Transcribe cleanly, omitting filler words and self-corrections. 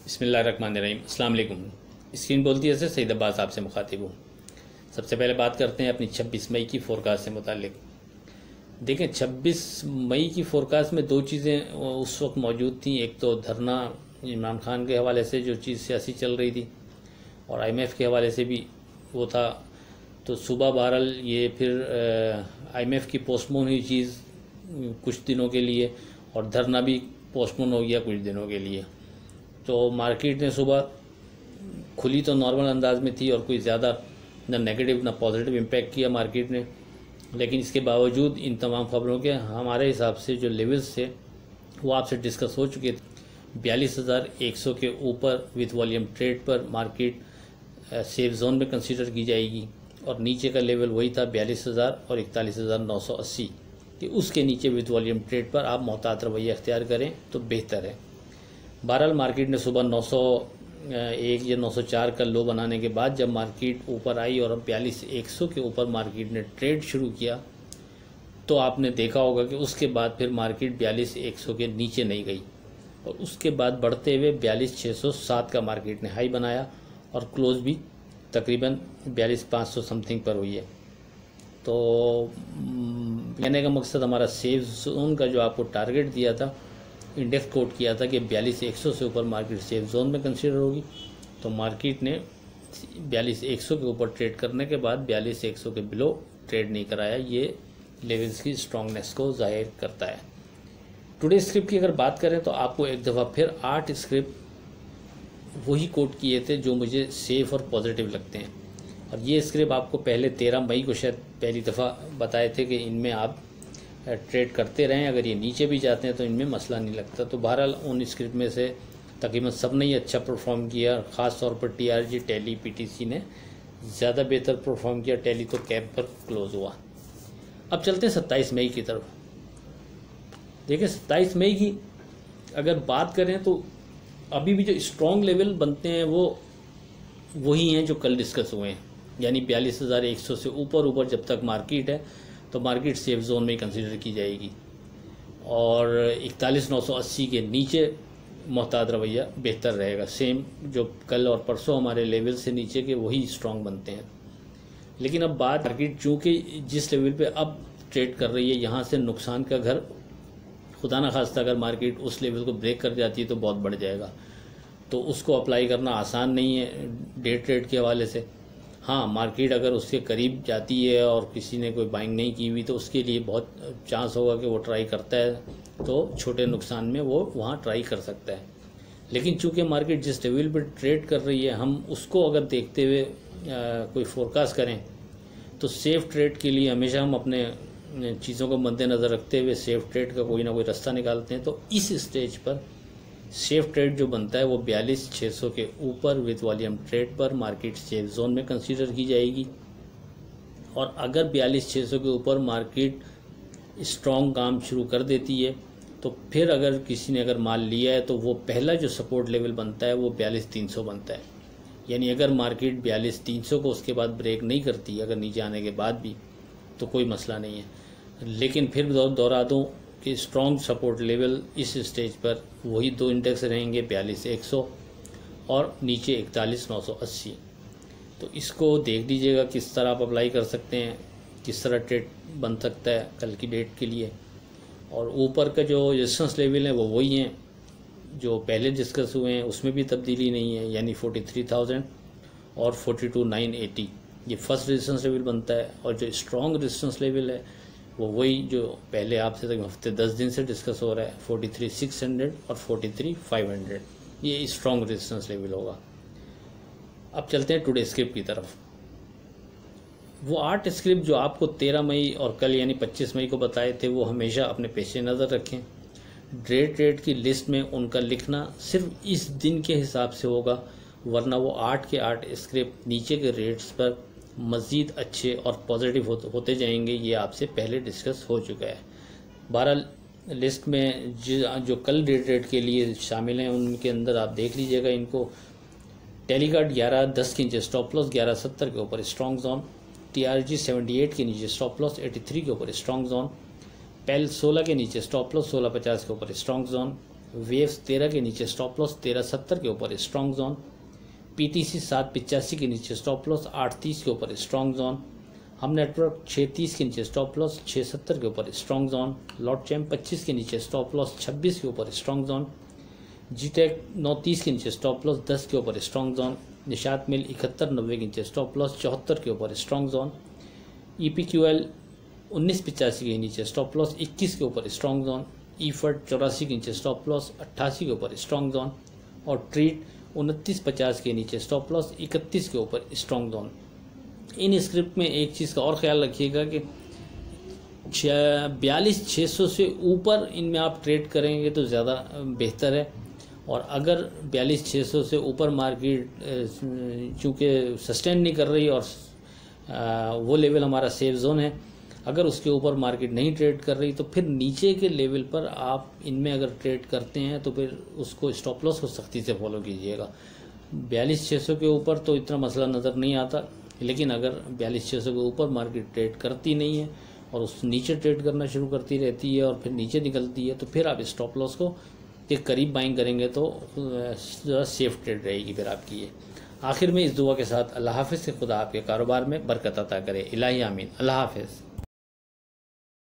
बिस्मिल्लाहिर्रहमानिर्रहीम। अस्सलाम वालेकुम। स्क्रीन बोलती है सईद अब्बास आपसे मुखातिब हूँ। सबसे पहले बात करते हैं अपनी 26 मई की फ़ोरकास्ट से मुतालिक। देखें, 26 मई की फ़ोरकास्ट में दो चीज़ें उस वक्त मौजूद थी। एक तो धरना इमरान खान के हवाले से जो चीज़ सियासी चल रही थी, और IMF के हवाले से भी वो था। तो सुबह बहरहाल ये फिर IMF की पोस्टपोन हुई चीज़ कुछ दिनों के लिए, और धरना भी पोस्टपोन हो गया कुछ दिनों के लिए। तो मार्केट ने सुबह खुली तो नॉर्मल अंदाज में थी, और कोई ज़्यादा ना नेगेटिव ना पॉजिटिव इम्पैक्ट किया मार्केट ने। लेकिन इसके बावजूद इन तमाम खबरों के हमारे हिसाब से जो लेवल्स थे वो आपसे डिस्कस हो चुके थे। 42,100 के ऊपर विथ वॉल्यूम ट्रेड पर मार्केट सेफ जोन में कंसीडर की जाएगी, और नीचे का लेवल वही था 42,000 और 41,980 कि उसके नीचे विथ वॉल्यूम ट्रेड पर आप मोहतात रवैया अख्तियार करें तो बेहतर है। बहरहाल मार्केट ने सुबह 901 या 904 का लो बनाने के बाद जब मार्केट ऊपर आई और 42,100 के ऊपर मार्केट ने ट्रेड शुरू किया, तो आपने देखा होगा कि उसके बाद फिर मार्केट 42,100 के नीचे नहीं गई, और उसके बाद बढ़ते हुए 42,607 का मार्केट ने हाई बनाया, और क्लोज भी तकरीबन 42,500 समथिंग पर हुई है। तो कहने का मकसद, हमारा सेफ जोन का जो आपको टारगेट दिया था, इंडेक्स कोट किया था कि 42,100 से ऊपर मार्केट सेफ जोन में कंसीडर होगी, तो मार्केट ने 42,100 के ऊपर ट्रेड करने के बाद 42,100 के बिलो ट्रेड नहीं कराया। ये लेवल्स की स्ट्रांगनेस को जाहिर करता है। टुडे स्क्रिप्ट की अगर बात करें तो आपको एक दफ़ा फिर 8 स्क्रिप्ट वही कोट किए थे जो मुझे सेफ और पॉजिटिव लगते हैं, और ये स्क्रिप्ट आपको पहले 13 मई को शायद पहली दफ़ा बताए थे कि इनमें आप ट्रेड करते रहें, अगर ये नीचे भी जाते हैं तो इनमें मसला नहीं लगता। तो बहरहाल उन स्क्रिप्ट में से तकरीबन सब ने ही अच्छा परफॉर्म किया। ख़ास तौर पर TRG, टेली, PTC ने ज़्यादा बेहतर परफॉर्म किया। टेली तो कैप पर क्लोज हुआ। अब चलते हैं 27 मई की तरफ। देखिए, 27 मई की अगर बात करें तो अभी भी जो स्ट्रॉन्ग लेवल बनते हैं वो वही हैं जो कल डिस्कस हुए हैं, यानी 42,100 से ऊपर जब तक मार्केट है तो मार्केट सेफ जोन में कंसीडर की जाएगी, और 41,980 के नीचे मोहतात रवैया बेहतर रहेगा। सेम जो कल और परसों हमारे लेवल से नीचे के वही स्ट्रॉन्ग बनते हैं। लेकिन अब बात, मार्केट चूँकि जिस लेवल पे अब ट्रेड कर रही है, यहाँ से नुकसान का घर खुदा न खास्ता अगर मार्केट उस लेवल को ब्रेक कर जाती है तो बहुत बढ़ जाएगा। तो उसको अप्लाई करना आसान नहीं है डे ट्रेड के हवाले से। हाँ, मार्केट अगर उसके करीब जाती है और किसी ने कोई बाइंग नहीं की हुई तो उसके लिए बहुत चांस होगा कि वो ट्राई करता है, तो छोटे नुकसान में वो वहाँ ट्राई कर सकता है। लेकिन चूंकि मार्केट जिस लेवल पर ट्रेड कर रही है, हम उसको अगर देखते हुए कोई फोरकास्ट करें तो सेफ ट्रेड के लिए हमेशा हम अपने चीज़ों को मद्देनज़र रखते हुए सेफ ट्रेड का कोई ना कोई रास्ता निकालते हैं। तो इस स्टेज पर सेफ ट्रेड जो बनता है वो 42,600 के ऊपर विथ वॉल्यूम ट्रेड पर मार्केट सेफ जोन में कंसीडर की जाएगी। और अगर 42,600 के ऊपर मार्केट स्ट्रॉन्ग काम शुरू कर देती है तो फिर अगर किसी ने अगर माल लिया है तो वो पहला जो सपोर्ट लेवल बनता है वो 42,300 बनता है। यानी अगर मार्केट 42,300 को उसके बाद ब्रेक नहीं करती, अगर नीचे आने के बाद भी, तो कोई मसला नहीं है। लेकिन फिर दोहरा दूँ कि स्ट्रॉन्ग सपोर्ट लेवल इस स्टेज पर वही दो इंडेक्स रहेंगे, 42,100 और नीचे 41,980। तो इसको देख लीजिएगा किस तरह आप अप्लाई कर सकते हैं, किस तरह ट्रेड बन सकता है कल की डेट के लिए। और ऊपर का जो रेजिस्टेंस लेवल है वो वही हैं जो पहले डिस्कस हुए हैं, उसमें भी तब्दीली नहीं है, यानी 43,000 और 42,980 ये फर्स्ट रेजिस्टेंस लेवल बनता है। और जो स्ट्रॉन्ग रेजिस्टेंस लेवल है वो वही जो पहले आपसे तक हफ्ते 10 दिन से डिस्कस हो रहा है, 43,600 और 43,500 ये स्ट्रॉन्ग रेजिस्टेंस लेवल होगा। अब चलते हैं टुडे स्क्रिप्ट की तरफ। वो 8 स्क्रिप्ट जो आपको 13 मई और कल यानी 25 मई को बताए थे वो हमेशा अपने पेश नज़र रखें। डे ट्रेड की लिस्ट में उनका लिखना सिर्फ इस दिन के हिसाब से होगा, वरना वो 8 के 8 स्क्रिप्ट नीचे के रेट्स पर मज़ीद अच्छे और पॉजिटिव होते जाएंगे। ये आपसे पहले डिस्कस हो चुका है। बहरहाल लिस्ट में जो कल डे ट्रेड के लिए शामिल हैं उनके अंदर आप देख लीजिएगा इनको। टेलीगार्ड 11.10 के नीचे स्टॉप लॉस 11.70 के ऊपर स्ट्रॉन्ग जोन, TRG 78 के नीचे स्टॉप लॉस 83 के ऊपर स्ट्रॉन्ग जोन, पेल 16 के नीचे स्टॉप लॉस 16.50 के ऊपर स्ट्रॉन्ग जोन, वेव्स 13 के नीचे स्टॉप लॉस 13.70 के ऊपर स्ट्रॉन्ग जोन, पीटीसी 7.85 के नीचे स्टॉप लॉस 8.30 के ऊपर स्ट्रॉन्ग जोन, हम नेटवर्क 6.30 के नीचे स्टॉप लॉस 6.70 के ऊपर स्ट्रॉन्ग जोन, लॉट चैम्प 25 के नीचे स्टॉप लॉस 26 के ऊपर स्ट्रॉन्ग जोन, जीटेक 9.30 के नीचे स्टॉप लॉस 10 के ऊपर स्ट्रॉन्ग जोन, निशात मिल 71.90 के नीचे स्टॉप लॉस 74 के ऊपर स्ट्रॉन्ग जोन, ईपीक्यूएल 19.85 के नीचे स्टॉप लॉस 21 के ऊपर स्ट्रॉन्ग जोन, ईफर्ट 84 के नीचे स्टॉप लॉस 88 के ऊपर स्ट्रॉन्ग जोन और ट्रीट 29.50 के नीचे स्टॉप लॉस 31 के ऊपर स्ट्रॉन्ग जोन। इन स्क्रिप्ट में एक चीज़ का और ख्याल रखिएगा कि 42,600 से ऊपर इनमें आप ट्रेड करेंगे तो ज़्यादा बेहतर है, और अगर 42,600 से ऊपर मार्केट चूँकि सस्टेन नहीं कर रही और वो लेवल हमारा सेफ जोन है, अगर उसके ऊपर मार्केट नहीं ट्रेड कर रही तो फिर नीचे के लेवल पर आप इनमें अगर ट्रेड करते हैं तो फिर उसको स्टॉप लॉस को सख्ती से फॉलो कीजिएगा। 42,600 के ऊपर तो इतना मसला नज़र नहीं आता, लेकिन अगर 42,600 के ऊपर मार्केट ट्रेड करती नहीं है और उस नीचे ट्रेड करना शुरू करती रहती है और फिर नीचे निकलती है तो फिर आप स्टॉप लॉस को के करीब बाइंग करेंगे तो ज़्यादा सेफ ट्रेड रहेगी फिर आपकी ये। आखिर में इस दुआ के साथ अल्लाह हाफ़िज़ से खुदा आपके कारोबार में बरकत अता करे। इलाही आमीन। अल्लाह हाफ़िज़।